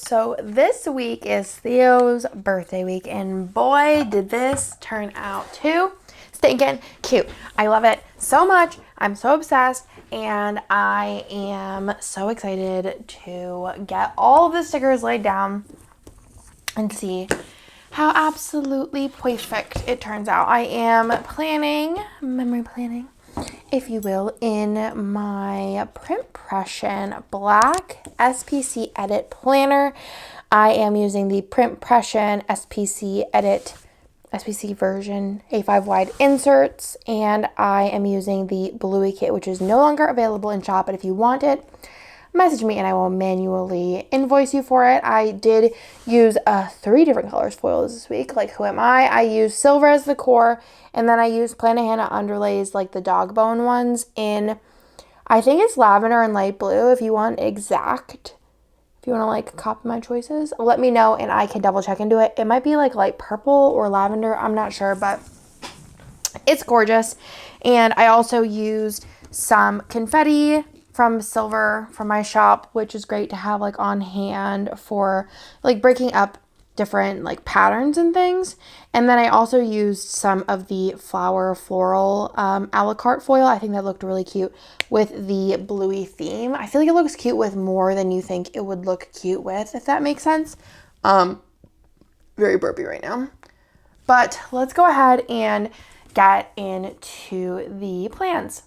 So this week is Theo's birthday week, and boy, did this turn out too stinking cute. I love it so much. I'm so obsessed, and I am so excited to get all of the stickers laid down and see how absolutely perfect it turns out. I am memory planning, if you will, in my Printpression Black SPC Edit Planner. I am using the Printpression SPC Edit SPC version A5 wide inserts, and I am using the Bluey kit, which is no longer available in shop, but if you want it, message me and I will manually invoice you for it. I did use 3 different colors foils this week. Like, who am I? I used silver as the core, and then I used Planet Hannah underlays, like the dog bone ones, in, I think it's lavender and light blue. If you want exact, if you want to like copy my choices, let me know and I can double check into it. It might be like light purple or lavender. I'm not sure, but it's gorgeous. And I also used some confetti from silver from my shop, which is great to have like on hand for like breaking up different like patterns and things. And then I also used some of the floral a la carte foil. I think that looked really cute with the Bluey theme. I feel like it looks cute with more than you think it would look cute with, if that makes sense. Very burpy right now. But let's go ahead and get into the plans.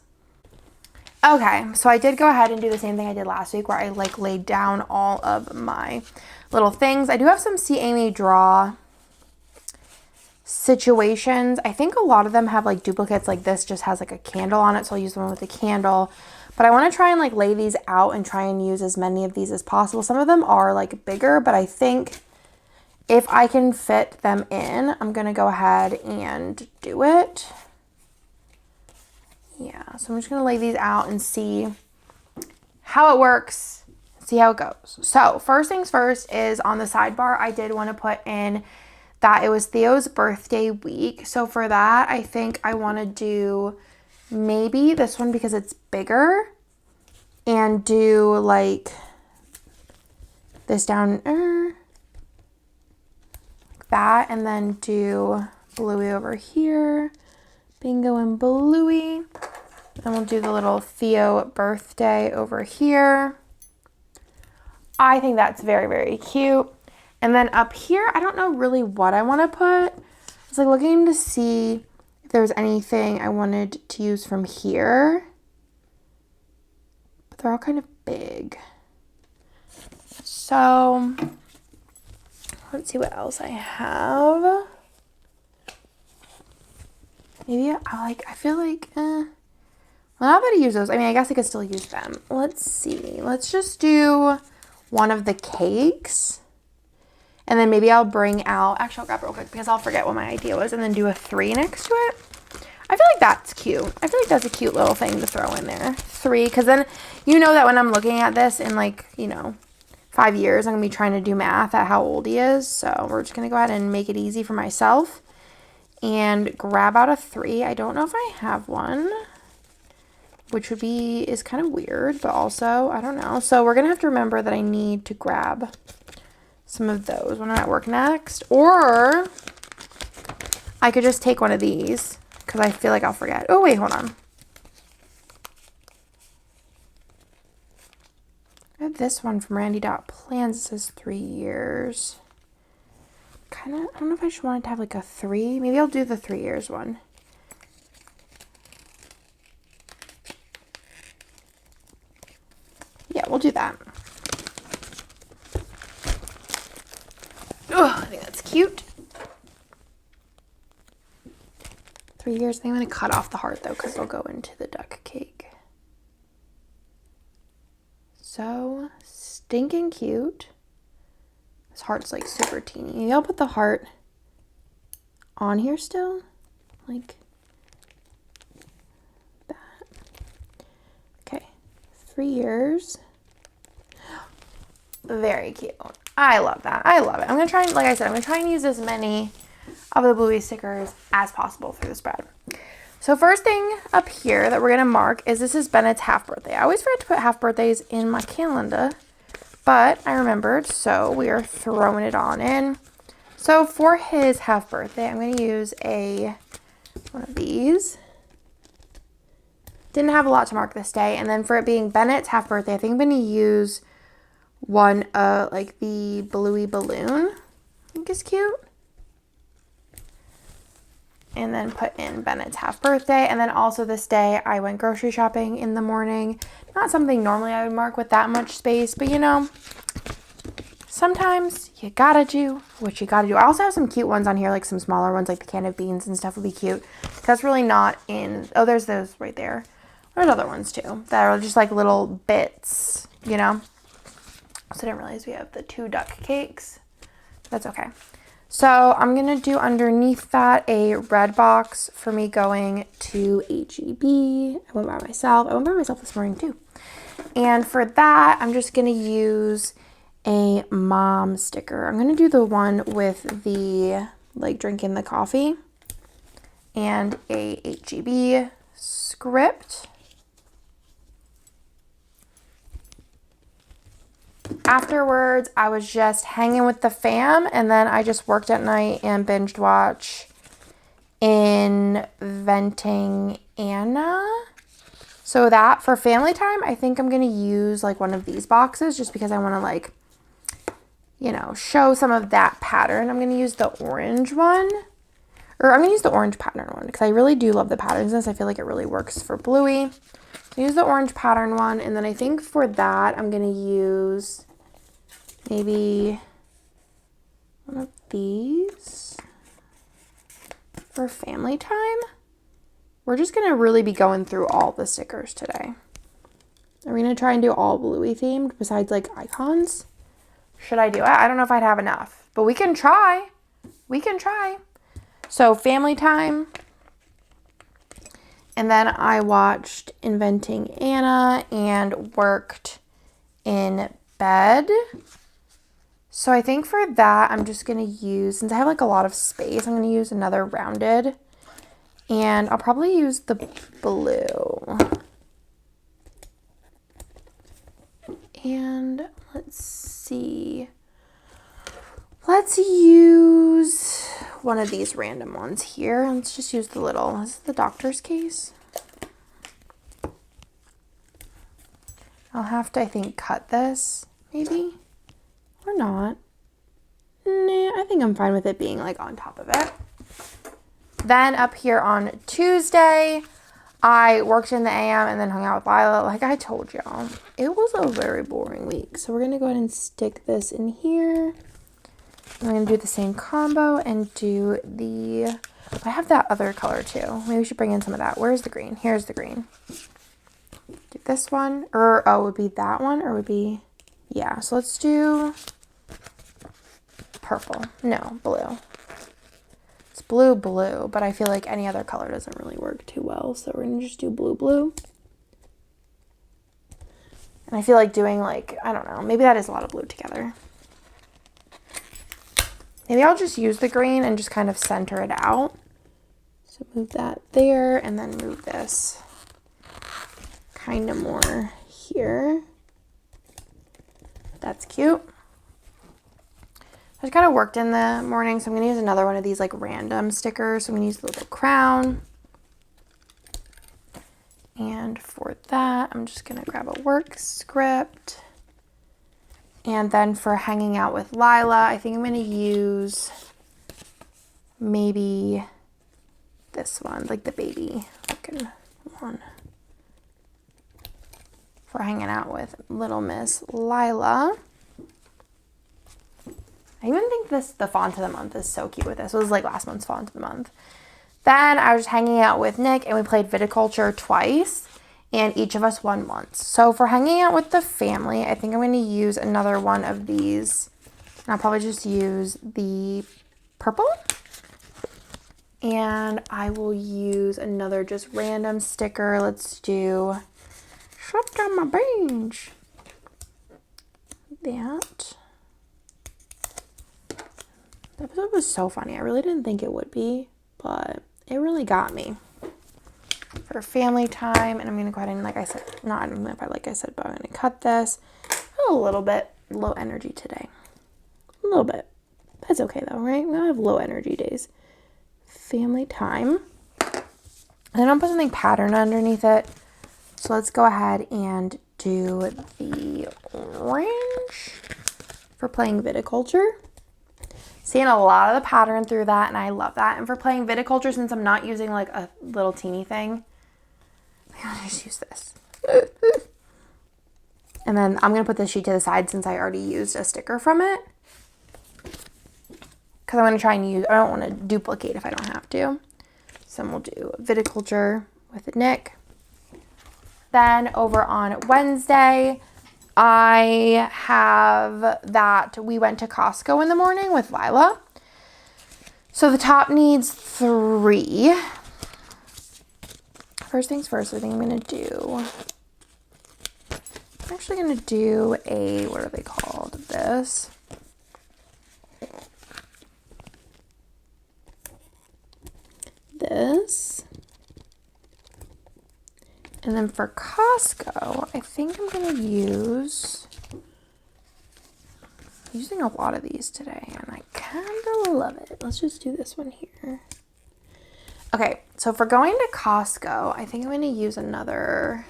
Okay, so I did go ahead and do the same thing I did last week, where I like laid down all of my little things. I do have some See Amy Draw situations. I think a lot of them have like duplicates. Like this just has like a candle on it, so I'll use the one with the candle. But I want to try and like lay these out and try and use as many of these as possible. Some of them are like bigger, but I think if I can fit them in, I'm going to go ahead and do it. Yeah, so I'm just going to lay these out and see how it works, see how it goes. So first things first is on the sidebar, I did want to put in that it was Theo's birthday week. So for that, I think I want to do maybe this one because it's bigger, and do like this down like that, and then do Bluey over here. Bingo and Bluey. And we'll do the little Theo birthday over here. I think that's very, very cute. And then up here, I don't know really what I want to put. I was like looking to see if there was anything I wanted to use from here. But they're all kind of big. So let's see what else I have. Maybe I feel like, well, now that I use those, I mean, I guess I could still use them. Let's see. Let's just do one of the cakes. And then maybe I'll bring out, actually, I'll grab it real quick because I'll forget what my idea was, and then do a 3 next to it. I feel like that's cute. I feel like that's a cute little thing to throw in there. 3, because then you know that when I'm looking at this in like, 5 years, I'm going to be trying to do math at how old he is. So we're just going to go ahead and make it easy for myself and grab out a 3. I don't know if I have one, which is kind of weird, but also, I don't know. So we're going to have to remember that I need to grab some of those when I'm at work next. Or I could just take one of these because I feel like I'll forget. Oh, wait, hold on. I have this one from Randy.plans. It says 3 years. I don't know if I just wanted to have like a 3. Maybe I'll do the 3 years one. Yeah, we'll do that. Oh, I think that's cute. 3 years. I think I'm going to cut off the heart though, because it'll go into the duck cake. So stinking cute. This heart's like super teeny. Maybe I'll put the heart on here still. Like that. Okay. 3 years. Very cute. I love that. I love it. I'm going to try and, like I said, I'm going to try and use as many of the Bluey stickers as possible through the spread. So first thing up here that we're going to mark is this is Bennett's half birthday. I always forget to put half birthdays in my calendar. But I remembered, so we are throwing it on in. So for his half birthday, I'm going to use one of these. Didn't have a lot to mark this day. And then for it being Bennett's half birthday, I think I'm going to use one like the Bluey balloon. I think is cute. And then put in Bennett's half birthday. And then also this day, I went grocery shopping in the morning. Not something normally I would mark with that much space, but you know, sometimes you gotta do what you gotta do. I also have some cute ones on here, like some smaller ones, like the can of beans and stuff would be cute. That's really not in, oh, there's those right there. There's other ones too that are just like little bits, you know. So I didn't realize we have the 2 duck cakes. That's okay. So I'm going to do underneath that a red box for me going to H-E-B. I went by myself. I went by myself this morning too. And for that, I'm just going to use a mom sticker. I'm going to do the one with the, like, drinking the coffee and a H-E-B script. Afterwards, I was just hanging with the fam, and then I just worked at night and binged watch Inventing Anna. So that for family time, I think I'm going to use like one of these boxes just because I want to, like, you know, show some of that pattern. I'm going to use the orange one, or I'm going to use the orange pattern one because I really do love the patterns in this. I feel like it really works for Bluey. Use the orange pattern one, and then I think for that I'm going to use maybe one of these for family time. We're just going to really be going through all the stickers today. Are we going to try and do all Bluey themed besides like icons? Should I do it? I don't know if I'd have enough, but we can try. We can try. So family time. And then I watched Inventing Anna and worked in bed. So I think for that, I'm just going to use, since I have like a lot of space, I'm going to use another rounded. And I'll probably use the blue. And let's see. Let's use one of these random ones here. Let's just use the little, this is the doctor's case. I'll have to, I think, cut this, maybe, or not. Nah, I think I'm fine with it being like on top of it. Then up here on Tuesday, I worked in the AM and then hung out with Lila. Like I told y'all, it was a very boring week. So we're going to go ahead and stick this in here. I'm going to do the same combo and do the, I have that other color too. Maybe we should bring in some of that. Where's the green? Here's the green. Do this one, or oh, it would be that one, or it would be, yeah. So let's do purple. No, blue. It's blue, blue, but I feel like any other color doesn't really work too well. So we're going to just do blue, blue. And I feel like doing like, I don't know, maybe that is a lot of blue together. Maybe I'll just use the green and just kind of center it out. So move that there and then move this kind of more here. That's cute. I just kind of worked in the morning, so I'm going to use another one of these like random stickers. So I'm going to use the little crown. And for that, I'm just going to grab a work script. And then for hanging out with Lila, I think I'm going to use maybe this one, like the baby looking one. For hanging out with little Miss Lila. I even think the font of the month is so cute with this. It was like last month's font of the month. Then I was hanging out with Nick and we played viticulture twice. And each of us won once. So for hanging out with the family, I think I'm going to use another one of these. And I'll probably just use the purple. And I will use another just random sticker. Let's do shut down my bench. That episode was so funny. I really didn't think it would be, but it really got me. For family time, and I'm going to go ahead and, like I said, not I don't know if I like I said, but I'm going to cut this a little bit low energy today. A little bit. That's okay though, right? We don't have low energy days. Family time. And then I'll put something patterned underneath it. So let's go ahead and do the orange for playing viticulture. Seeing a lot of the pattern through that, and I love that. And for playing viticulture, since I'm not using like a little teeny thing, I'll just use this. And then I'm going to put this sheet to the side since I already used a sticker from it. Because I'm going to try and use, I don't want to duplicate if I don't have to. So we'll do viticulture with Nick. Then over on Wednesday, I have that we went to Costco in the morning with Lila. So the top needs 3. First things first, I think I'm going to do, I'm actually going to do a, what are they called? This. And then for Costco, I think I'm going to use, I'm using a lot of these today, and I kind of love it. Let's just do this one here. Okay, so for going to Costco, I think I'm going to use another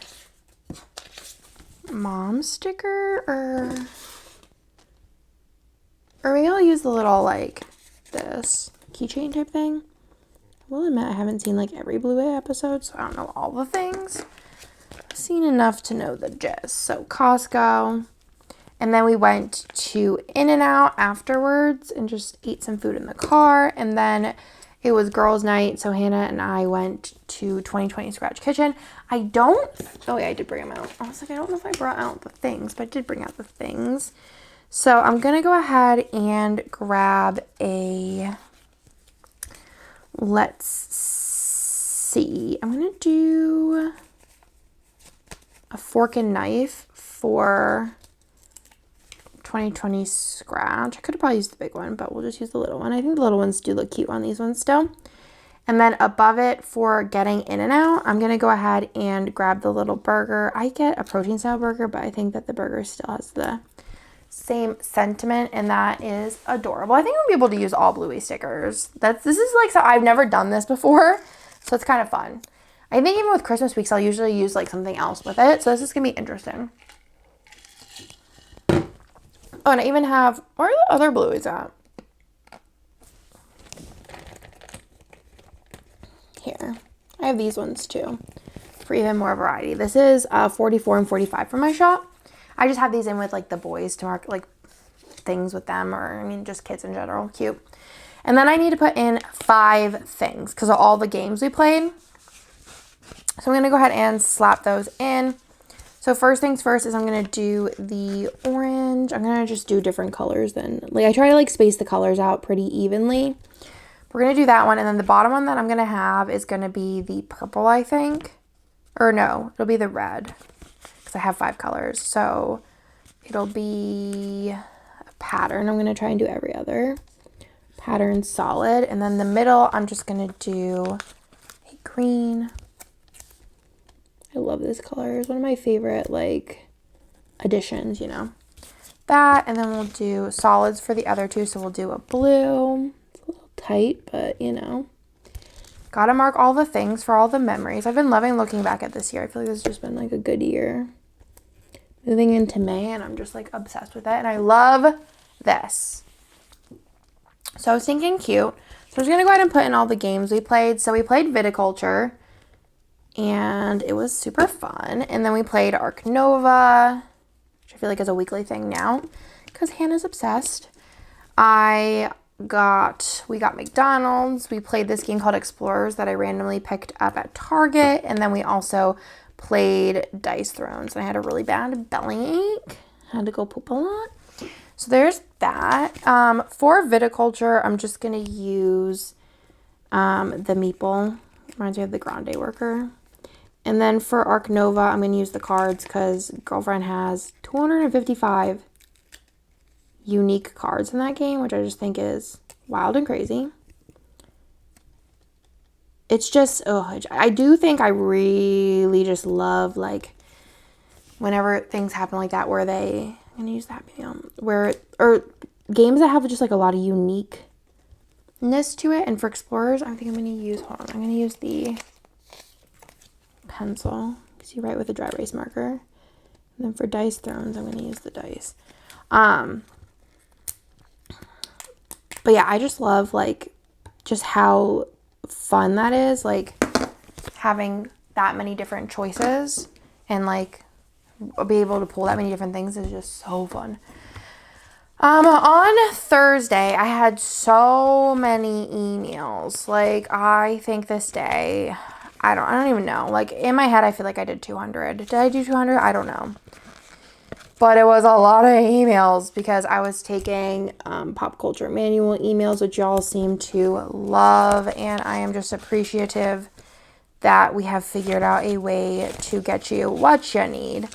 mom sticker, or maybe I'll use the little, like, this keychain type thing. I will admit I haven't seen, like, every Bluey episode, so I don't know all the things. I've seen enough to know the gist. So Costco, and then we went to In-N-Out afterwards and just ate some food in the car, and then it was girls' night, so Hannah and I went to 2020 Scratch Kitchen. Oh yeah, I did bring them out. I was like, I don't know if I brought out the things, but I did bring out the things. So I'm going to go ahead and grab a, let's see, I'm going to do a fork and knife for 2020 Scratch. I could have probably used the big one, but we'll just use the little one. I think the little ones do look cute on these ones still. And then above it for getting In-N-Out, I'm going to go ahead and grab the little burger. I get a protein style burger, but I think that the burger still has the same sentiment, and that is adorable. I think I'll be able to use all Bluey stickers. This is like, so I've never done this before, so it's kind of fun. I think even with Christmas weeks, I'll usually use like something else with it, so this is going to be interesting. Oh, and I even have, where are the other Blueys at? Here. I have these ones too, for even more variety. This is 44 and 45 from my shop. I just have these in with like the boys to mark like things with them, or I mean just kids in general. Cute. And then I need to put in 5 things because of all the games we played. So I'm going to go ahead and slap those in. So first things first is I'm going to do the orange. I'm going to just do different colors then. Like I try to like space the colors out pretty evenly. We're going to do that one. And then the bottom one that I'm going to have is going to be the purple, I think. Or no, it'll be the red. Because I have 5 colors. So it'll be a pattern. I'm going to try and do every other pattern solid. And then the middle, I'm just going to do a green. I love this color. It's one of my favorite, like, additions, you know. That, and then we'll do solids for the other 2. So we'll do a blue. It's a little tight, but, you know. Gotta mark all the things for all the memories. I've been loving looking back at this year. I feel like this has just been, like, a good year. Moving into May, and I'm just, like, obsessed with it. And I love this. So I was thinking cute. So I'm just gonna go ahead and put in all the games we played. So we played Viticulture. And it was super fun. And then we played Arc Nova, which I feel like is a weekly thing now because Hannah's obsessed. We got McDonald's. We played this game called Explorers that I randomly picked up at Target. And then we also played Dice Thrones. And I had a really bad belly ache. Had to go poop a lot. So there's that. For Viticulture, I'm just going to use the Meeple. Reminds me of the Grande Worker. And then for Arc Nova, I'm going to use the cards because Girlfriend has 255 unique cards in that game, which I just think is wild and crazy. It's just, I do think I really just love, like, whenever things happen like that where they I'm going to use the Happy Meal. Or games that have just like a lot of uniqueness to it. And for explorers, I think I'm going to use, hold on, I'm going to use the pencil. Because you write with a dry erase marker. And then for dice thrones, I'm going to use the dice. But yeah, I just love like just how fun that is. Like having that many different choices and like be able to pull that many different things is just so fun. On Thursday, I had so many emails. Like, I think this day, I don't even know. Like, in my head, I feel like I did 200. Did I do 200? I don't know. But it was a lot of emails because I was taking pop culture manual emails, which y'all seem to love. And I am just appreciative that we have figured out a way to get you what you need.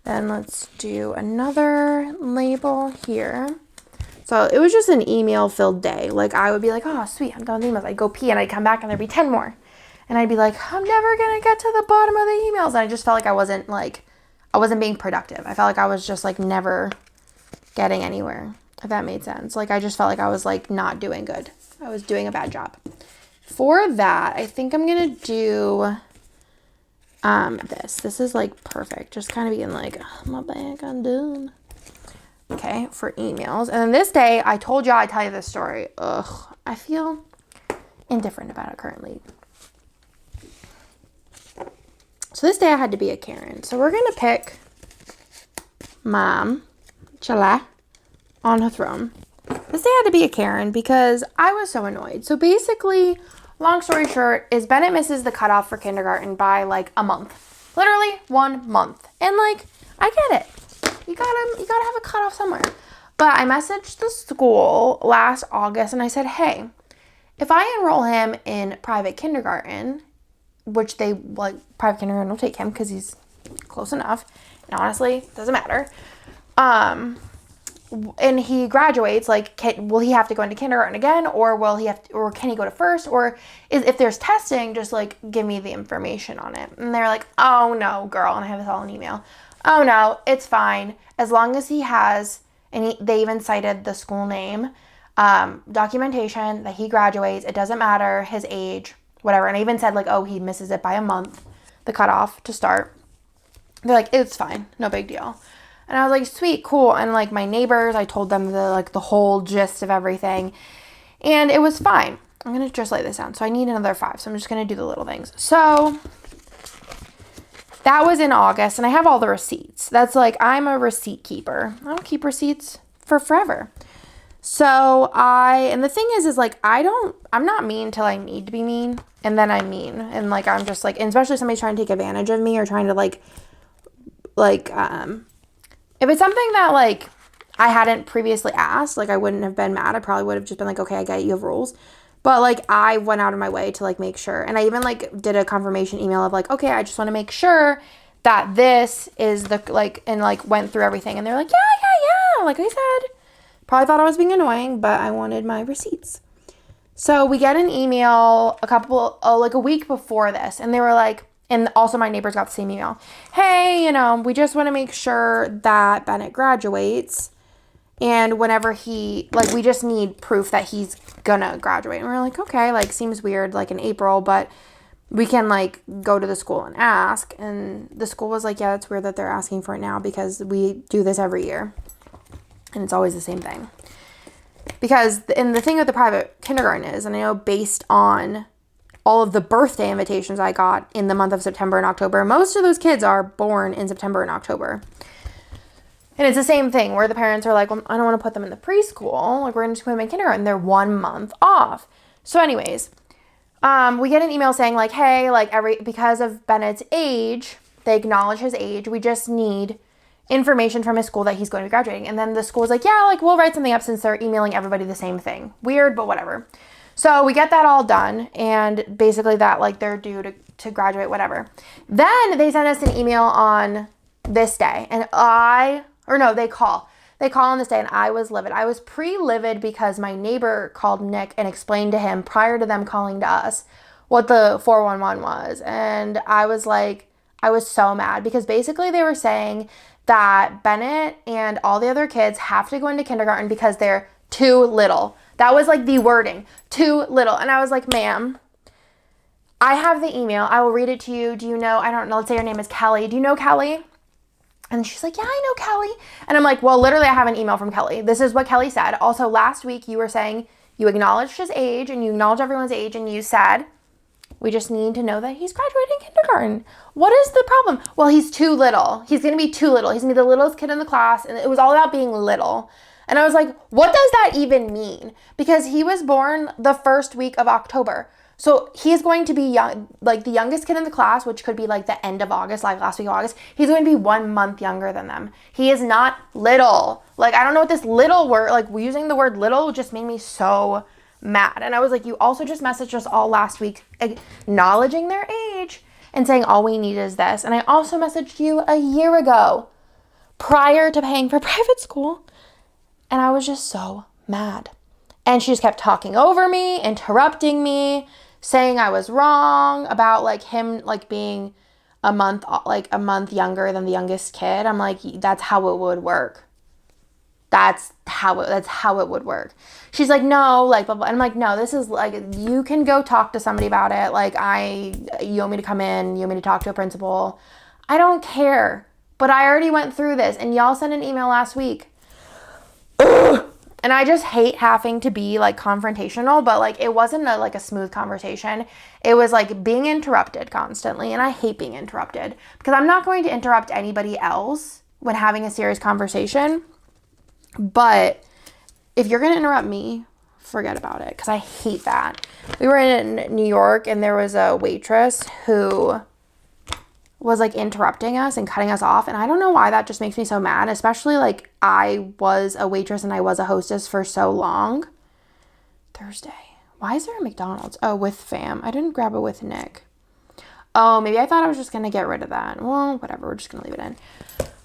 Then let's do another label here. So it was just an email filled day. Like I would be like, oh sweet, I'm done with emails. I'd go pee and I'd come back and there'd be 10 more. And I'd be like, I'm never gonna get to the bottom of the emails. And I just felt like I wasn't being productive. I felt like I was just like never getting anywhere, if that made sense. Like I just felt like I was like not doing good. I was doing a bad job. For that, I think I'm gonna do this is like perfect, just kind of being like, oh, my bag undone. Okay, for emails. And then this day I told y'all I'd tell you this story. I feel indifferent about it currently. So this day I had to be a Karen. So we're gonna pick Mom Chala on her throne. This day I had to be a Karen because I was so annoyed. So basically, long story short, is Bennett misses the cutoff for kindergarten by like a month. Literally 1 month. And like, I get it. You gotta have a cutoff somewhere. But I messaged the school last August and I said, hey, if I enroll him in private kindergarten, which they like, private kindergarten will take him because he's close enough. And honestly, it doesn't matter. And he graduates, like, will he have to go into kindergarten again, or or can he go to first, or if there's testing, just like give me the information on it. And they're like, oh no, girl, and I have this all in email. Oh no, it's fine as long as he has, and they even cited the school name, documentation that he graduates. It doesn't matter his age, whatever. And I even said like, oh, he misses it by a month, the cutoff to start. They're like, it's fine, no big deal. And I was like, sweet, cool. And like my neighbors, I told them the whole gist of everything. And it was fine. I'm going to just lay this down. So I need another 5. So I'm just going to do the little things. So that was in August. And I have all the receipts. That's like, I'm a receipt keeper. I don't keep receipts for forever. So and the thing is like, I'm not mean till I need to be mean. And then I'm mean. And like, I'm just like, and especially if somebody's trying to take advantage of me or trying to if it's something that, like, I hadn't previously asked, like, I wouldn't have been mad. I probably would have just been like, okay, I get it, you have rules. But, like, I went out of my way to, like, make sure. And I even, like, did a confirmation email of, like, okay, I just want to make sure that this is the, like, and, like, went through everything. And they're like, yeah. Like I said, probably thought I was being annoying, but I wanted my receipts. So we get an email a week before this. And they were like, and also my neighbors got the same email. Hey, we just want to make sure that Bennett graduates. And whenever we just need proof that he's gonna graduate. And we're like, okay, like, seems weird, like, in April, but we can, like, go to the school and ask. And the school was like, yeah, it's weird that they're asking for it now because we do this every year. And it's always the same thing. And the thing with the private kindergarten is, and I know based on all of the birthday invitations I got in the month of September and October, most of those kids are born in September and October. And it's the same thing where the parents are like, well, I don't want to put them in the preschool. Like, we're going to just put them in kindergarten. They're 1 month off. So anyways, we get an email saying like, hey, like because of Bennett's age, they acknowledge his age. We just need information from his school that he's going to be graduating. And then the school's like, yeah, like, we'll write something up since they're emailing everybody the same thing. Weird, but whatever. So we get that all done, and basically that, like, they're due to graduate, whatever. Then they send us an email on this day, and they call. They call on this day, and I was livid. I was pre-livid because my neighbor called Nick and explained to him prior to them calling to us what the 411 was. And I was like, I was so mad because basically they were saying that Bennett and all the other kids have to go into kindergarten because they're too little. That was like the wording, too little. And I was like, ma'am, I have the email. I will read it to you. Do you know, I don't know, let's say her name is Kelly. Do you know Kelly? And she's like, yeah, I know Kelly. And I'm like, well, literally, I have an email from Kelly. This is what Kelly said. Also, last week you were saying you acknowledged his age and you acknowledged everyone's age and you said, we just need to know that he's graduating kindergarten. What is the problem? Well, he's too little. He's going to be too little. He's going to be the littlest kid in the class. And it was all about being little. And I was like, what does that even mean? Because he was born the first week of October. So he's going to be young, like the youngest kid in the class, which could be like the end of August, like last week of August. He's going to be 1 month younger than them. He is not little. Like, I don't know what this little word, like using the word little just made me so mad. And I was like, you also just messaged us all last week acknowledging their age and saying all we need is this. And I also messaged you a year ago prior to paying for private school. And I was just so mad. And she just kept talking over me, interrupting me, saying I was wrong about like him like being a month younger than the youngest kid. I'm like, that's how it would work. That's how it would work. She's like, no, like, blah, blah. And I'm like, no, this is like, you can go talk to somebody about it. Like, you want me to come in, you want me to talk to a principal. I don't care. But I already went through this and y'all sent an email last week. Ugh. And I just hate having to be like confrontational, but like it wasn't a smooth conversation. It was like being interrupted constantly. And I hate being interrupted because I'm not going to interrupt anybody else when having a serious conversation. But if you're going to interrupt me, forget about it because I hate that. We were in New York and there was a waitress who was like interrupting us and cutting us off. And I don't know why that just makes me so mad, especially like I was a waitress and I was a hostess for so long. Thursday. Why is there a McDonald's? Oh, with fam. I didn't grab it with Nick. Oh, maybe I thought I was just going to get rid of that. Well, whatever. We're just going to leave it in.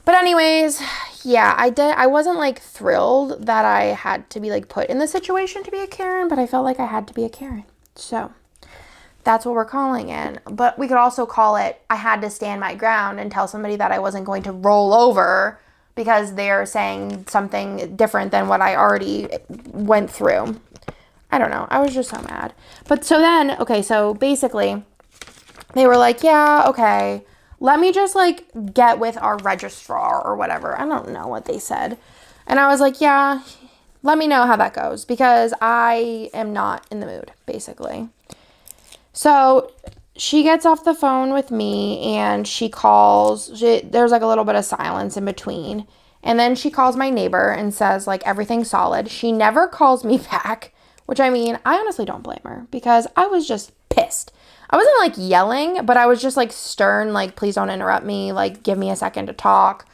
But anyways, yeah, I wasn't like thrilled that I had to be like put in the situation to be a Karen, but I felt like I had to be a Karen. So that's what we're calling it. But we could also call it, I had to stand my ground and tell somebody that I wasn't going to roll over because they're saying something different than what I already went through. I don't know. I was just so mad. But so then, okay, so basically they were like, yeah, okay, let me just like get with our registrar or whatever. I don't know what they said. And I was like, yeah, let me know how that goes because I am not in the mood, basically. So she gets off the phone with me and she calls, there's like a little bit of silence in between. And then she calls my neighbor and says like everything's solid. She never calls me back, which I mean, I honestly don't blame her because I was just pissed. I wasn't like yelling, but I was just like stern, like please don't interrupt me, like give me a second to talk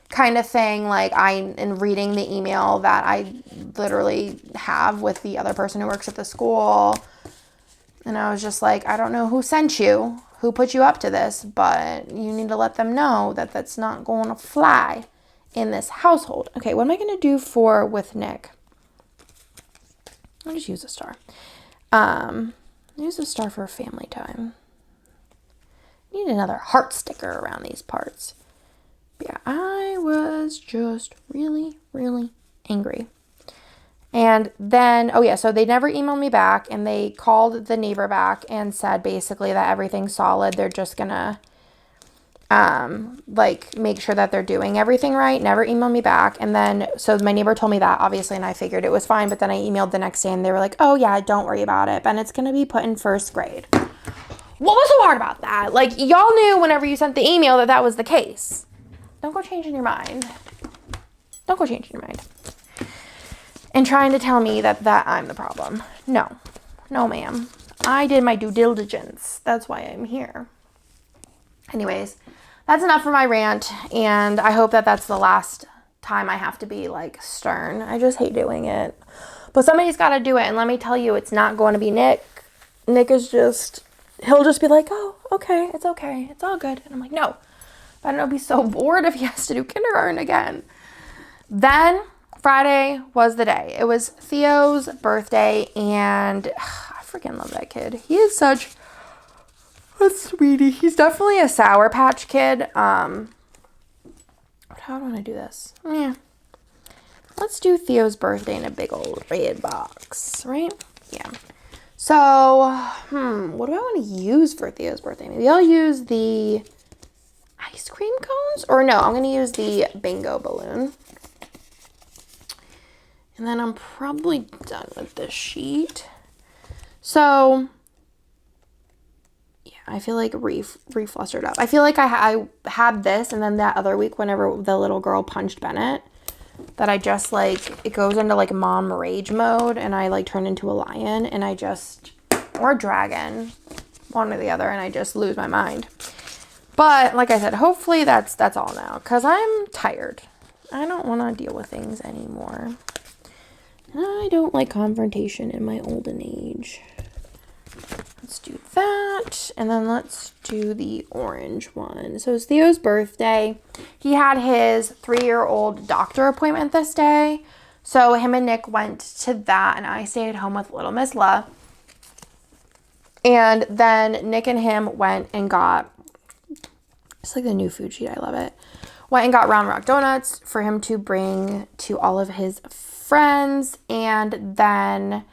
kind of thing. Like in reading the email that I literally have with the other person who works at the school. And I was just like, I don't know who sent you, who put you up to this, but you need to let them know that that's not going to fly in this household. Okay, what am I going to do with Nick? I'll just use a star. Use a star for family time. Need another heart sticker around these parts. But yeah, I was just really, really angry. And then, oh yeah, so they never emailed me back and they called the neighbor back and said basically that everything's solid. They're just gonna, like make sure that they're doing everything right. Never emailed me back. And then, so my neighbor told me that obviously, and I figured it was fine. But then I emailed the next day and they were like, oh yeah, don't worry about it. Bennett's gonna be put in first grade. What was so hard about that? Like y'all knew whenever you sent the email that that was the case. Don't go changing your mind. Don't go changing your mind. And trying to tell me that I'm the problem. No, ma'am. I did my due diligence. That's why I'm here. Anyways, that's enough for my rant. And I hope that that's the last time I have to be like stern. I just hate doing it. But somebody's got to do it. And let me tell you, it's not going to be Nick. Nick is just, he'll just be like, oh, okay. It's okay. It's all good. And I'm like, no. I don't know, be so bored if he has to do kindergarten again. Then Friday was the day. It was Theo's birthday, and I freaking love that kid. He is such a sweetie. He's definitely a Sour Patch Kid. What how do I want to do this? Yeah. Let's do Theo's birthday in a big old red box, right? Yeah. So, what do I want to use for Theo's birthday? Maybe I'll use the ice cream cones? Or no, I'm going to use the bingo balloon. And then I'm probably done with this sheet. So, yeah, I feel like reflustered up. I feel like I had this, and then that other week whenever the little girl punched Bennett, that I just like, it goes into like mom rage mode, and I like turn into a lion, and I just, or a dragon, one or the other, and I just lose my mind. But like I said, hopefully that's all now, because I'm tired. I don't want to deal with things anymore. I don't like confrontation in my olden age. Let's do that. And then let's do the orange one. So it's Theo's birthday. He had his 3-year-old doctor appointment this day. So him and Nick went to that, and I stayed home with little Miss La. And then Nick and him went and got, it's like the new food sheet, I love it. Went and got Round Rock Donuts for him to bring to all of his friends. And then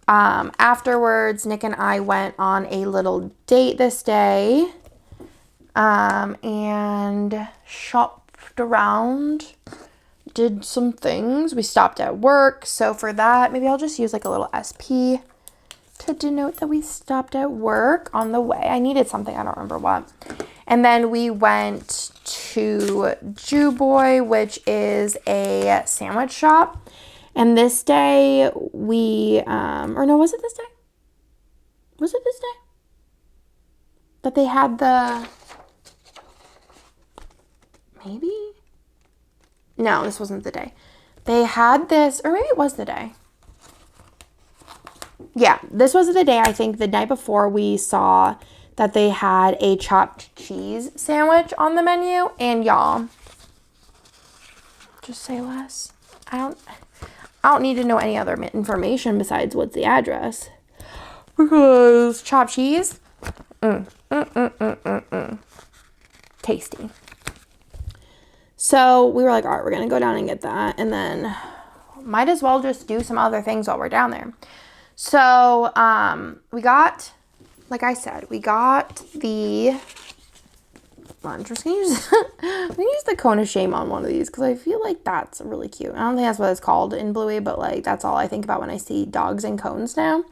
afterwards, Nick and I went on a little date this day and shopped around, did some things. We stopped at work. So for that, maybe I'll just use like a little SP to denote that we stopped at work on the way. I needed something, I don't remember what. And then we went to Jew Boy, which is a sandwich shop. And this day we, or no, was it this day? Was it this day? That they had the, maybe? No, this wasn't the day. They had this, or maybe it was the day. Yeah, this was the day, I think, the night before we saw that they had a chopped cheese sandwich on the menu. And y'all, just say less. I don't need to know any other information besides what's the address. Because chopped cheese, tasty. So we were like, all right, we're going to go down and get that. And then might as well just do some other things while we're down there. So we got, like I said, we got the lunch. We're going to use the cone of shame on one of these because I feel like that's really cute. I don't think that's what it's called in Bluey, but like that's all I think about when I see dogs and cones now.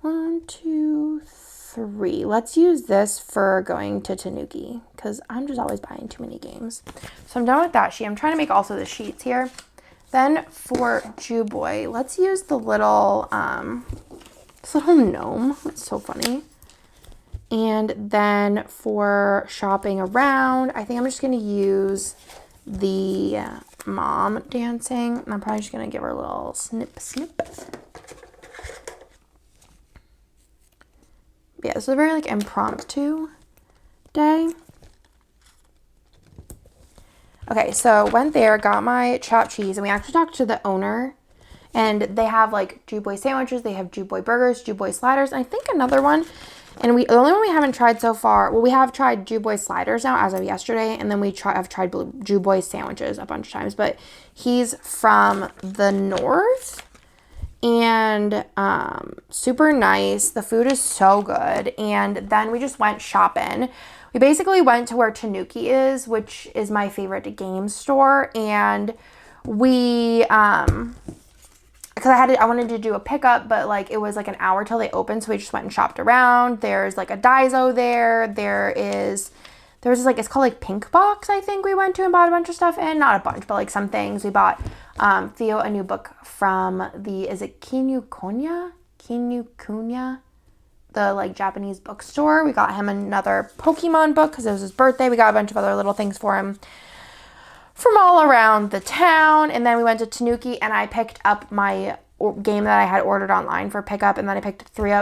1, 2, 3. Let's use this for going to Tanuki because I'm just always buying too many games. So I'm done with that sheet. I'm trying to make also the sheets here. Then for Jew Boy, let's use the little, this little gnome. That's so funny. And then for shopping around, I think I'm just going to use the mom dancing. And I'm probably just going to give her a little snip. Yeah, this is a very like impromptu day. Okay, so went there, got my chopped cheese, and we actually talked to the owner. And they have like Jew Boy sandwiches, they have Jew Boy burgers, Jew Boy sliders, and I think another one. And the only one we haven't tried so far, well, we have tried Jew Boy sliders now as of yesterday, and then have tried Jew Boy sandwiches a bunch of times. But he's from the north, and super nice. The food is so good. And then we just went shopping. We basically went to where Tanuki is, which is my favorite game store, and we because I wanted to do a pickup, but like it was like an hour till they opened, so we just went and shopped around. There's like a Daiso there. There's like, it's called like Pink Box, I think we went to and bought a bunch of stuff in. Not a bunch, but like some things. We bought Theo a new book from is it Kinokuniya? The like Japanese bookstore. We got him another Pokemon book because it was his birthday. We got a bunch of other little things for him from all around the town. And then we went to Tanuki and I picked up my game that I had ordered online for pickup. And then I picked three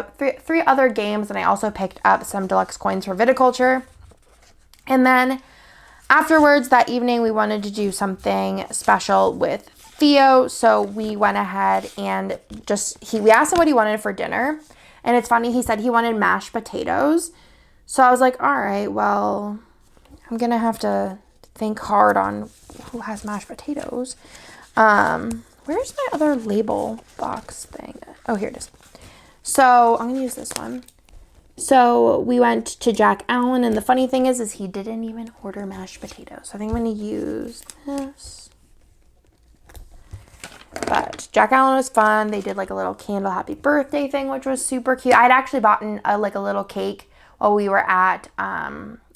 other games, and I also picked up some deluxe coins for viticulture. And then afterwards that evening, we wanted to do something special with Theo. So we went ahead and we asked him what he wanted for dinner. And it's funny, he said he wanted mashed potatoes. So I was like, all right, well, I'm going to have to think hard on who has mashed potatoes. Where's my other label box thing? Oh, here it is. So I'm gonna use this one. So we went to Jack Allen, and the funny thing is he didn't even order mashed potatoes. So I think I'm gonna use this. But Jack Allen was fun. They did like a little candle happy birthday thing, which was super cute. I'd actually bought like a little cake while we were at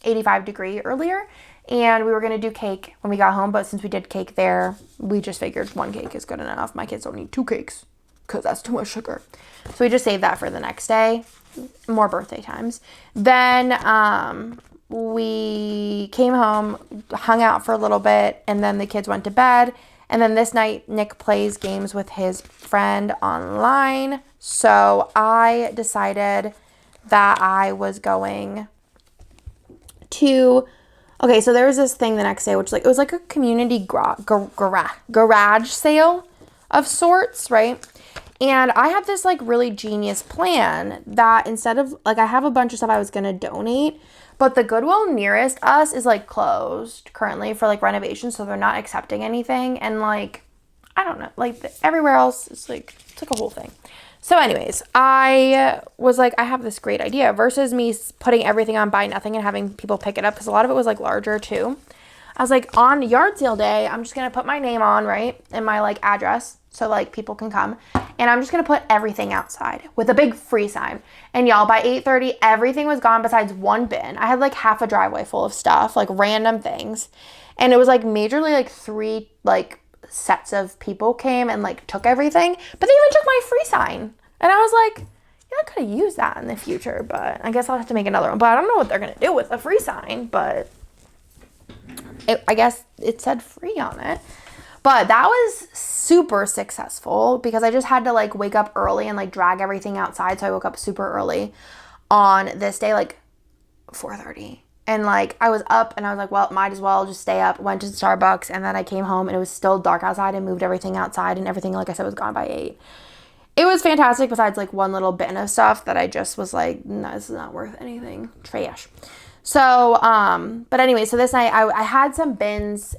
85 Degree earlier. And we were going to do cake when we got home. But since we did cake there, we just figured one cake is good enough. My kids don't need 2 cakes because that's too much sugar. So we just saved that for the next day. More birthday times. Then we came home, hung out for a little bit, and then the kids went to bed. And then this night, Nick plays games with his friend online. So I decided that I was going to... Okay, so there was this thing the next day, which it was like a community garage sale of sorts, right? And I have this like really genius plan that instead of like, I have a bunch of stuff I was going to donate, but the Goodwill nearest us is like closed currently for like renovation. So they're not accepting anything. And like, I don't know, like everywhere else it's like a whole thing. So anyways, I was like, I have this great idea versus me putting everything on buy nothing and having people pick it up. Cause a lot of it was like larger too. I was like, on yard sale day, I'm just going to put my name on, right? And my like address. So like people can come, and I'm just going to put everything outside with a big free sign. And y'all, by 8:30, everything was gone besides one bin. I had like half a driveway full of stuff, like random things. And it was like majorly like 3 like sets of people came and like took everything, but they even took my free sign. And I was like, yeah, I could have used that in the future, but I guess I'll have to make another one. But I don't know what they're going to do with a free sign, but I guess it said free on it. But that was super successful because I just had to like wake up early and like drag everything outside. So I woke up super early on this day, like 4:30. And like I was up and I was like, well, might as well just stay up. Went to Starbucks, and then I came home and it was still dark outside and moved everything outside, and everything, like I said, was gone by 8. It was fantastic besides like one little bin of stuff that I just was like, no, this is not worth anything. Trash. So, but anyway, so this night I had some bins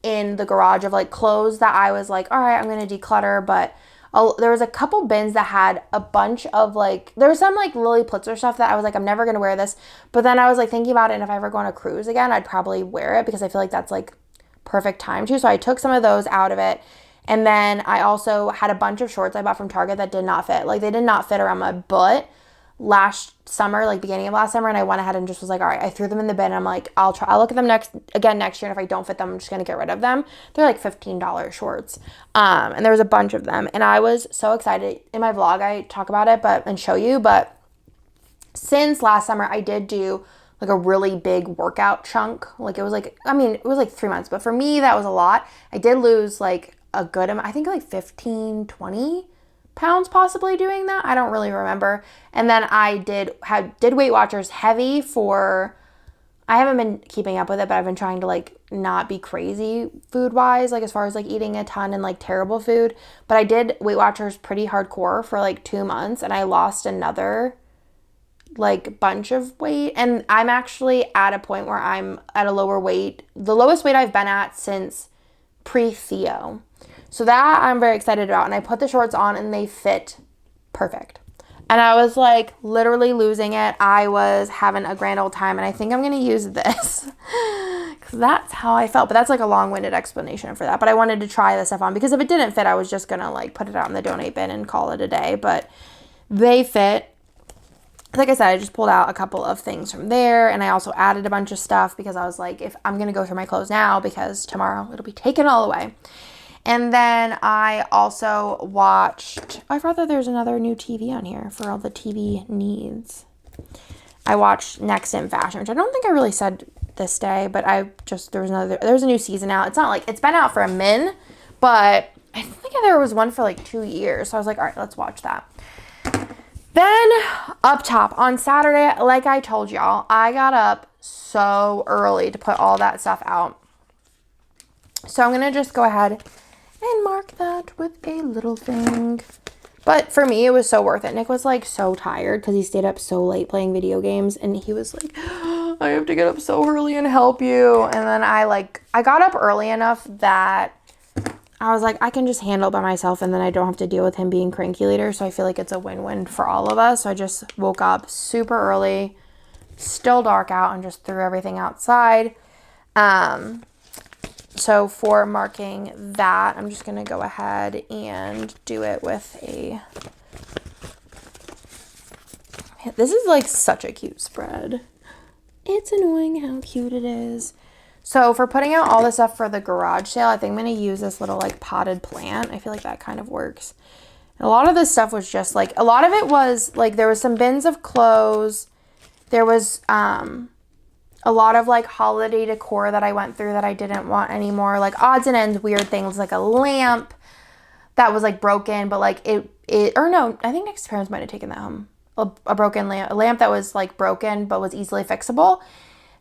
in the garage of like clothes that I was like, all right, I'm going to declutter. But there was a couple bins that had a bunch of like, there was some like Lily Pulitzer stuff that I was like, I'm never going to wear this. But then I was like thinking about it, and if I ever go on a cruise again, I'd probably wear it because I feel like that's like perfect time to. So I took some of those out of it. And then I also had a bunch of shorts I bought from Target that did not fit. Like they did not fit around my butt last summer, like beginning of last summer. And I went ahead and just was like, all right, I threw them in the bin. I'm like, I'll look at them next year. And if I don't fit them, I'm just going to get rid of them. They're like $15 shorts. And there was a bunch of them. And I was so excited. In my vlog, I talk about it and show you. But since last summer, I did do like a really big workout chunk. Like it was like, it was like 3 months. But for me, that was a lot. I did lose like a good amount, I think like 15, 20 pounds possibly doing that. I don't really remember. And then I did Weight Watchers heavy for, I haven't been keeping up with it, but I've been trying to like not be crazy food wise, like as far as like eating a ton and like terrible food. But I did Weight Watchers pretty hardcore for like 2 months, and I lost another like bunch of weight. And I'm actually at a point where I'm at a lower weight, the lowest weight I've been at since pre-Theo. So that I'm very excited about. And I put the shorts on and they fit perfect. And I was like literally losing it. I was having a grand old time, and I think I'm going to use this because that's how I felt. But that's like a long-winded explanation for that. But I wanted to try this stuff on because if it didn't fit, I was just going to like put it out in the donate bin and call it a day. But they fit. Like I said, I just pulled out a couple of things from there, and I also added a bunch of stuff because I was like, if I'm going to go through my clothes now because tomorrow it'll be taken all away. And then I also watched, I forgot that there's another new TV on here for all the TV needs. I watched Next in Fashion, which I don't think I really said this day, but there's a new season out. It's not like, it's been out for a min, but I think there was one for like 2 years. So I was like, all right, let's watch that. Then up top on Saturday, like I told y'all, I got up so early to put all that stuff out. So I'm going to just go ahead and mark that with a little thing. But for me, it was so worth it. Nick was like so tired because he stayed up so late playing video games, and he was like, I I have to get up so early and help you. And then I got up early enough that I was like, I can just handle it by myself, and then I don't have to deal with him being cranky later. So I feel like it's a win-win for all of us. So I just woke up super early, still dark out, and just threw everything outside. So for marking that, I'm just going to go ahead and do it with a... This is like such a cute spread. It's annoying how cute it is. So for putting out all the stuff for the garage sale, I think I'm going to use this little like potted plant. I feel like that kind of works. And a lot of this stuff was just like, a lot of it was like, there was some bins of clothes. There was a lot of like holiday decor that I went through that I didn't want anymore. Like odds and ends, weird things, like a lamp that was like broken, but like or no, I think Nick's parents might have taken that home. A broken lamp, a lamp that was like broken but was easily fixable,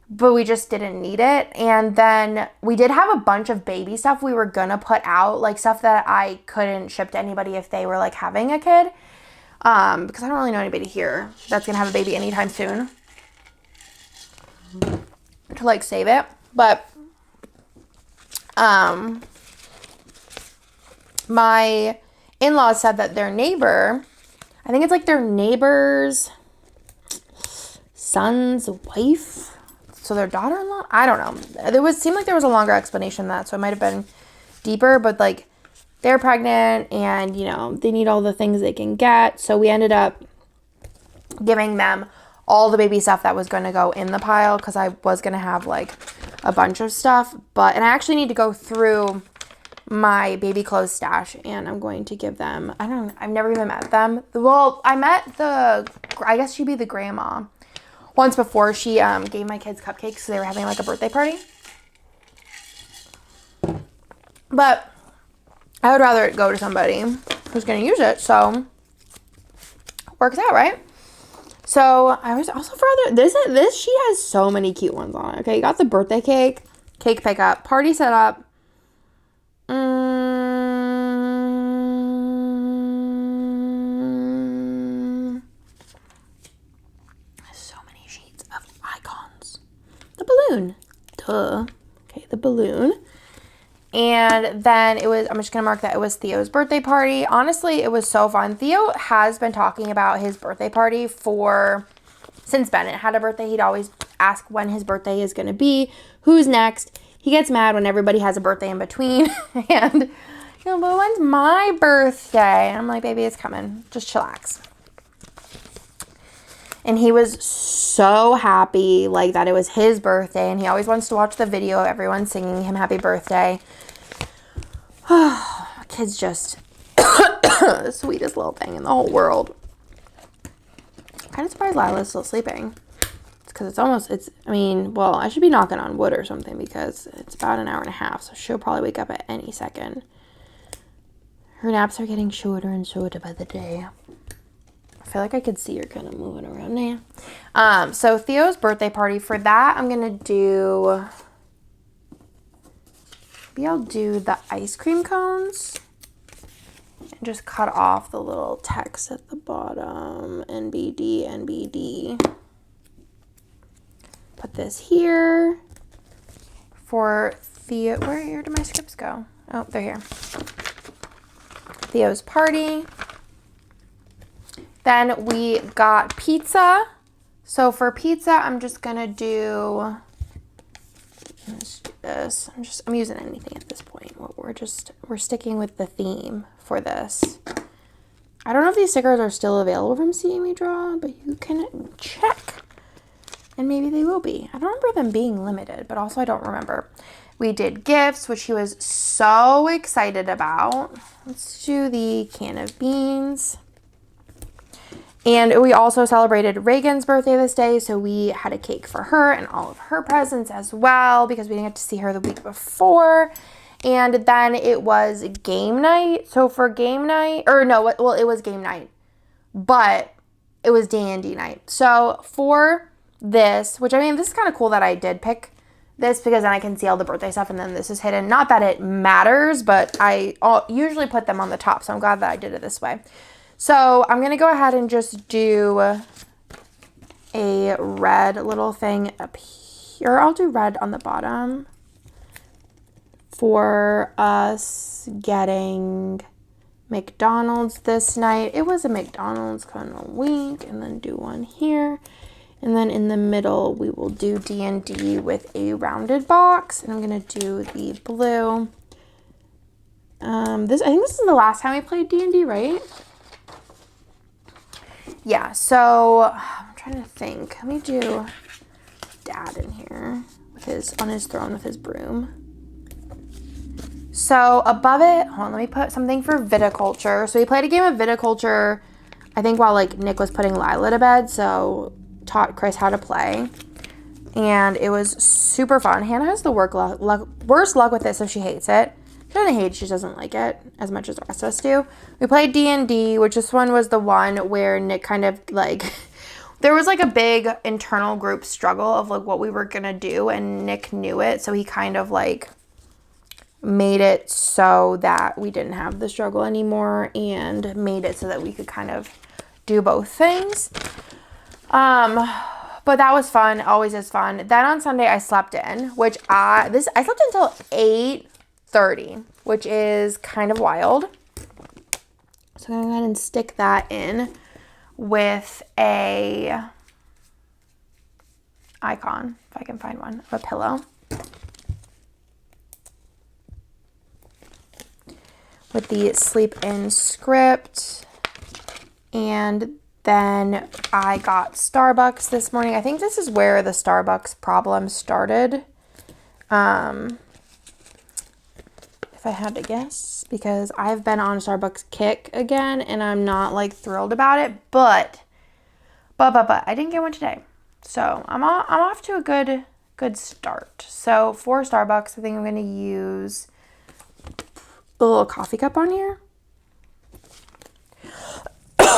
but we just didn't need it. And then we did have a bunch of baby stuff we were gonna put out, like stuff that I couldn't ship to anybody if they were like having a kid, because I don't really know anybody here that's gonna have a baby anytime soon to like save it. But my in-laws said that their neighbor, I think it's like their neighbor's son's wife, so their daughter-in-law, I don't know. Seemed like there was a longer explanation than that, so it might have been deeper, but like they're pregnant and, you know, they need all the things they can get. So we ended up giving them all the baby stuff that was going to go in the pile, because I was going to have like a bunch of stuff, and I actually need to go through my baby clothes stash, and I'm going to give them, I've never even met them. Well, I met I guess she'd be the grandma once before. She gave my kids cupcakes, so they were having like a birthday party. But I would rather it go to somebody who's going to use it, so works out, right? So I was also this sheet has so many cute ones on it. Okay, you got the birthday cake pickup, party setup. So many sheets of icons. The balloon. Duh. Okay, the balloon. And then I'm just going to mark that it was Theo's birthday party. Honestly, it was so fun. Theo has been talking about his birthday party since Bennett had a birthday. He'd always ask when his birthday is going to be, who's next. He gets mad when everybody has a birthday in between. And, but when's my birthday? And I'm like, baby, it's coming. Just chillax. And he was so happy, like, that it was his birthday. And he always wants to watch the video of everyone singing him happy birthday. Kid's just the sweetest little thing in the whole world. I'm kind of surprised Lila's still sleeping. Because I should be knocking on wood or something, because it's about an hour and a half, so she'll probably wake up at any second. Her naps are getting shorter and shorter by the day. I feel like I could see her kind of moving around now. So Theo's birthday party, for that, I'm going to do, maybe I'll do the ice cream cones. And just cut off the little text at the bottom, NBD, NBD. Put this here for Theo. Where did my scripts go? Oh, they're here. Theo's party. Then we got pizza. So for pizza, I'm just gonna do. Let's do this. I'm using anything at this point. We're sticking with the theme for this. I don't know if these stickers are still available from Seeing Me Draw, but you can check. And maybe they will be. I don't remember them being limited, but also I don't remember. We did gifts, which he was so excited about. Let's do the can of beans. And we also celebrated Reagan's birthday this day, so we had a cake for her and all of her presents as well, because we didn't get to see her the week before. And then it was game night. So for game night, it was game night, but it was dandy night. So for this, which this is kind of cool that I did pick this, because then I can see all the birthday stuff and then this is hidden. Not that it matters, but I usually put them on the top, so I'm glad that I did it this way. So I'm going to go ahead and just do a red little thing up here. I'll do red on the bottom for us getting McDonald's this night. It was a McDonald's kind of wink, and then do one here. And then in the middle, we will do D&D with a rounded box. And I'm going to do the blue. I think this is the last time we played D&D, right? Yeah, so I'm trying to think. Let me do Dad in here with on his throne with his broom. So above it, hold on, let me put something for viticulture. So we played a game of viticulture, I think while like Nick was putting Lila to bed. So taught Chris how to play. And it was super fun. Hannah has the worst luck with it, so she hates it. She doesn't hate it, she doesn't like it as much as the rest of us do. We played D&D, which this one was the one where Nick kind of like, there was like a big internal group struggle of like what we were going to do, and Nick knew it. So he kind of like made it so that we didn't have the struggle anymore, and made it so that we could kind of do both things. But that was fun. Always is fun. Then on Sunday I slept in, which I slept until 8:30, which is kind of wild. So I'm going to go ahead and stick that in with a icon, if I can find one, of a pillow. With the sleep in script. And then I got Starbucks this morning. I think this is where the Starbucks problem started. If I had to guess, because I've been on a Starbucks kick again, and I'm not like thrilled about it, but I didn't get one today. So I'm off to a good start. So for Starbucks, I think I'm going to use the little coffee cup on here.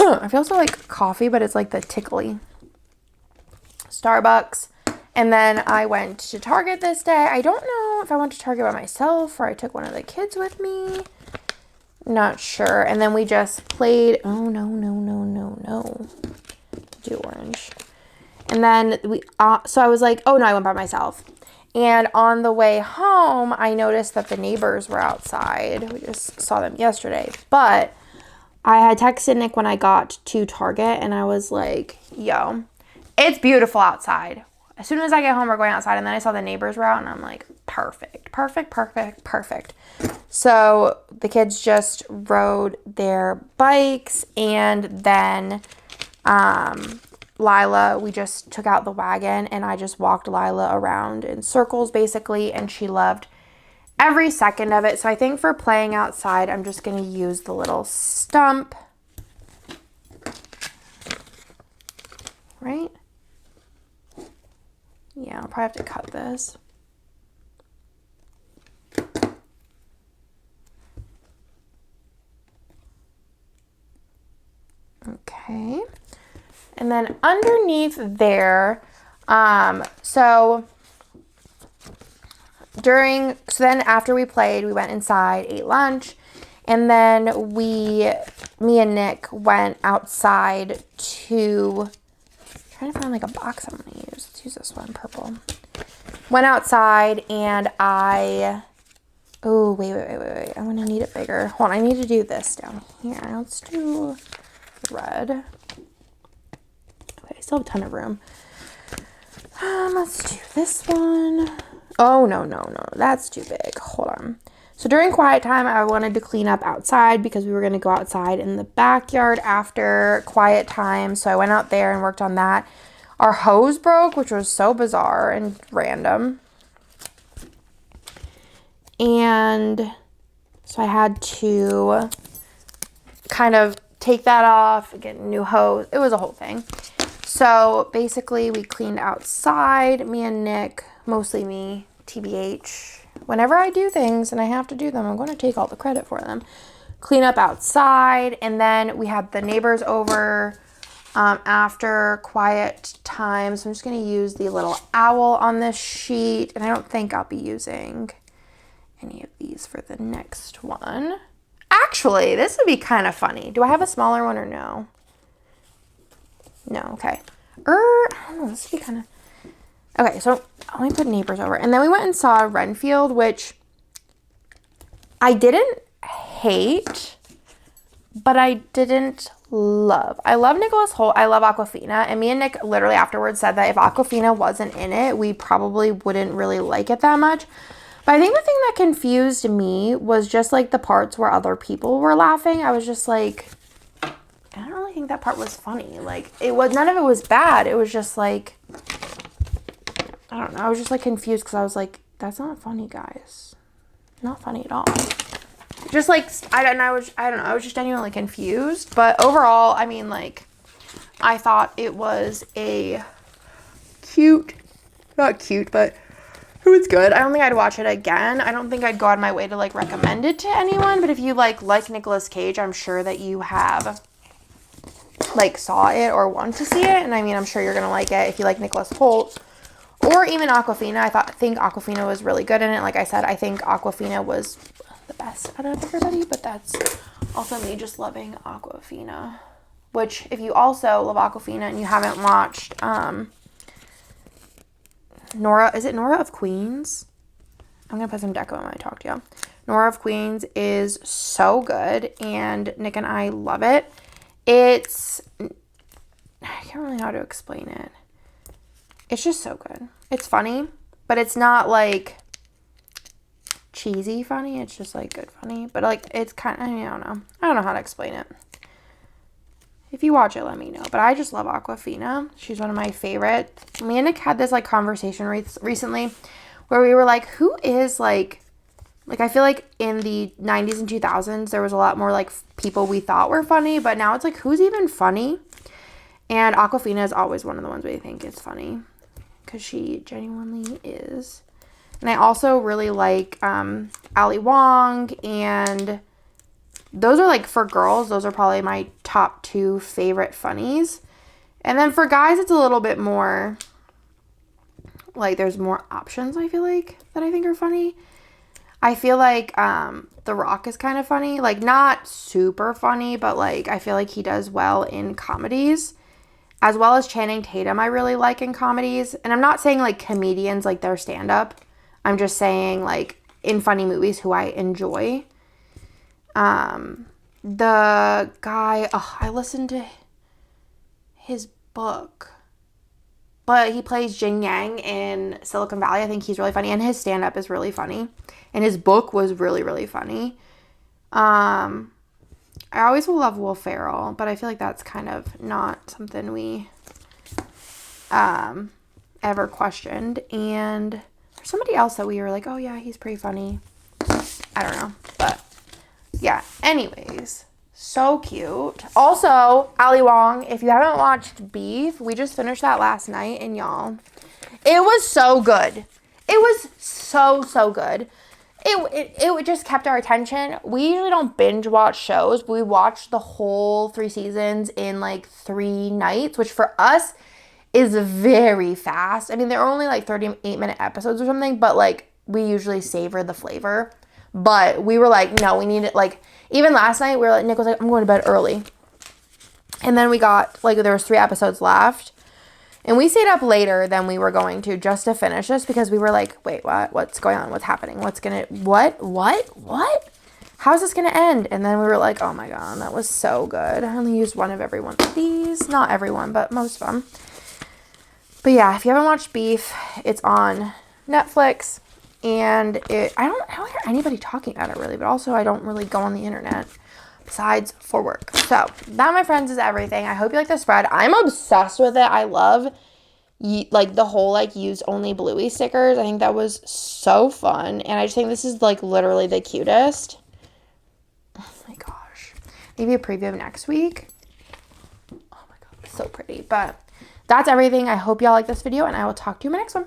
I feel so like coffee, but it's like the tickly Starbucks. And then I went to Target this day. I don't know if I went to Target by myself or I took one of the kids with me. Not sure. And then we just played. Oh, no. Do orange. And then so I was like, oh no, I went by myself. And on the way home, I noticed that the neighbors were outside. We just saw them yesterday. But I had texted Nick when I got to Target, and I was like, yo, it's beautiful outside. As soon as I get home, we're going outside. And then I saw the neighbors were out, and I'm like, perfect. So the kids just rode their bikes, and then Lila, we just took out the wagon, and I just walked Lila around in circles, basically, and she loved every second of it. So I think for playing outside, I'm just going to use the little stump. Right? Yeah, I'll probably have to cut this. Okay. And then underneath there, so then after we played, we went inside, ate lunch, and then me and Nick went outside to, trying to find like a box I'm going to use. Let's use this one, purple. Went outside and oh, wait. I'm going to need it bigger. Hold on, I need to do this down here. Let's do red. Okay, I still have a ton of room. Let's do this one. Oh, no. That's too big. Hold on. So during quiet time, I wanted to clean up outside because we were going to go outside in the backyard after quiet time. So I went out there and worked on that. Our hose broke, which was so bizarre and random. And so I had to kind of take that off, get a new hose. It was a whole thing. So basically we cleaned outside, me and Nick, mostly me, TBH. Whenever I do things and I have to do them, I'm going to take all the credit for them. Clean up outside, and then we had the neighbors over after quiet time. So I'm just going to use the little owl on this sheet, and I don't think I'll be using any of these for the next one. Actually, this would be kind of funny. Do I have a smaller one or no? No, okay. I don't know, this would be kind of... Okay, so let me put Neighbors over. And then we went and saw Renfield, which I didn't hate, but I didn't love. I love Nicholas Hoult. I love Awkwafina. And me and Nick literally afterwards said that if Awkwafina wasn't in it, we probably wouldn't really like it that much. But I think the thing that confused me was just like the parts where other people were laughing. I was just like, I don't really think that part was funny. Like, none of it was bad. It was just like, I don't know. I was just like confused because I was like, that's not funny, guys. Not funny at all. Just like, I don't know. I was just genuinely confused. But overall, I mean, like, I thought it was a not cute, but it was good. I don't think I'd watch it again. I don't think I'd go out of my way to like recommend it to anyone. But if you like Nicolas Cage, I'm sure that you have like saw it or want to see it. And I mean, I'm sure you're going to like it if you like Nicholas Hoult. Or even Awkwafina. I think Awkwafina was really good in it. Like I said, I think Awkwafina was the best out of everybody. But that's also me just loving Awkwafina. Which, if you also love Awkwafina and you haven't watched is it Nora of Queens? I'm going to put some deco when I talk to you. Nora of Queens is so good. And Nick and I love it. I can't really know how to explain it. It's just so good. It's funny, but it's not like cheesy funny. It's just like good funny. But like it's kind of, I don't know. I don't know how to explain it. If you watch it, let me know. But I just love Awkwafina. She's one of my favorites. Me and Nick had this like conversation recently where we were like, who is like I feel like in the 90s and 2000s, there was a lot more like people we thought were funny. But now it's like, who's even funny? And Awkwafina is always one of the ones we think is funny. Because she genuinely is. And I also really like Ali Wong. And those are like, for girls, those are probably my top 2 favorite funnies. And then for guys, it's a little bit more, like there's more options, I feel like, that I think are funny. I feel like The Rock is kind of funny. Like not super funny, but like I feel like he does well in comedies. As well as Channing Tatum, I really like in comedies. And I'm not saying like comedians, like their stand-up. I'm just saying like in funny movies who I enjoy. The guy, I listened to his book. But he plays Jing Yang in Silicon Valley. I think he's really funny. And his stand-up is really funny. And his book was really, really funny. I always will love Will Ferrell, but I feel like that's kind of not something we ever questioned. And there's somebody else that we were like, oh yeah, he's pretty funny. I don't know, but yeah. Anyways, so cute. Also, Ali Wong, if you haven't watched Beef, we just finished that last night, and y'all, it was so good. It was so good. It just kept our attention. We usually don't binge watch shows, but we watched the whole 3 seasons in like 3 nights, which for us is very fast. I mean, they're only like 38-minute episodes or something, but like we usually savor the flavor. But we were like, no, we need it. Like even last night, we were like, Nick was like, I'm going to bed early. And then we got like, there was 3 episodes left. And we stayed up later than we were going to just to finish this because we were like, wait, what? What's going on? What's happening? What? How's this going to end? And then we were like, oh my God, that was so good. I only used one of every one of these. Not everyone, but most of them. But yeah, if you haven't watched Beef, it's on Netflix. And I don't hear anybody talking about it really, but also I don't really go on the internet besides for work. So that, my friends, is everything. I hope you like the spread. I'm obsessed with it. I love like the whole like use only Bluey stickers. I think that was so fun. And I just think this is like literally the cutest. Oh my gosh. Maybe a preview of next week. Oh my God, so pretty. But that's everything. I hope y'all like this video, and I will talk to you in my next one.